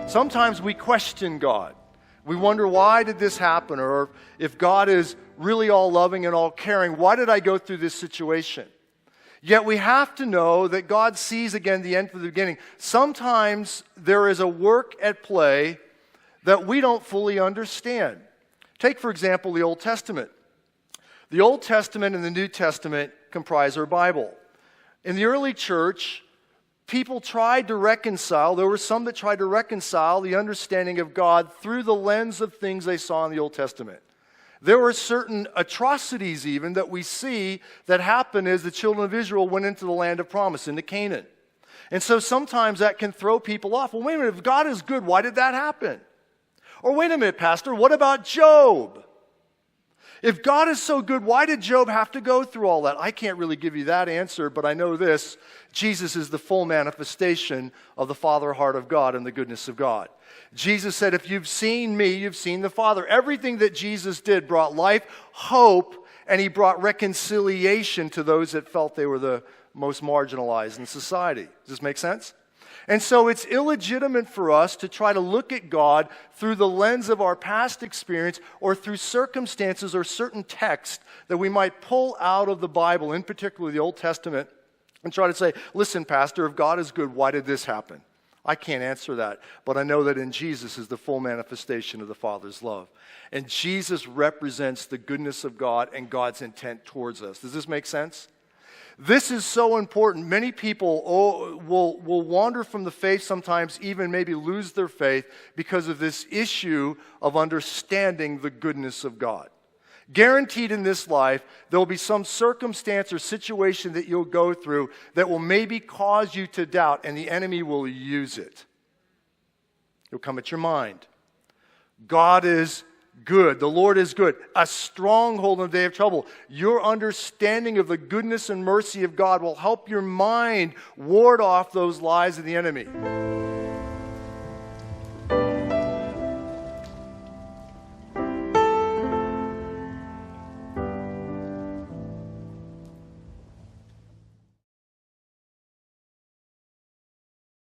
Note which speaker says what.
Speaker 1: Sometimes we question God. We wonder, why did this happen? Or if God is really all loving and all caring, why did I go through this situation? Yet we have to know that God sees again the end from the beginning. Sometimes there is a work at play that we don't fully understand. Take, for example, the Old Testament. The Old Testament and the New Testament comprise our Bible. In the early church, people tried to reconcile, there were some that tried to reconcile the understanding of God through the lens of things they saw in the Old Testament. There were certain atrocities even that we see that happened as the children of Israel went into the land of promise, into Canaan. And so sometimes that can throw people off. Well, wait a minute, if God is good, why did that happen? Or wait a minute, Pastor, what about Job? If God is so good, why did Job have to go through all that? I can't really give you that answer, but I know this. Jesus is the full manifestation of the Father heart of God and the goodness of God. Jesus said, if you've seen me, you've seen the Father. Everything that Jesus did brought life, hope, and he brought reconciliation to those that felt they were the most marginalized in society. Does this make sense? And so it's illegitimate for us to try to look at God through the lens of our past experience or through circumstances or certain texts that we might pull out of the Bible, in particular the Old Testament, and try to say, listen, Pastor, if God is good, why did this happen? I can't answer that, but I know that in Jesus is the full manifestation of the Father's love. And Jesus represents the goodness of God and God's intent towards us. Does this make sense? This is so important. Many people will wander from the faith sometimes, even maybe lose their faith because of this issue of understanding the goodness of God. Guaranteed in this life, there will be some circumstance or situation that you'll go through that will maybe cause you to doubt, and the enemy will use it. It'll come at your mind. God is good. The Lord is good. A stronghold in the day of trouble. Your understanding of the goodness and mercy of God will help your mind ward off those lies of the enemy.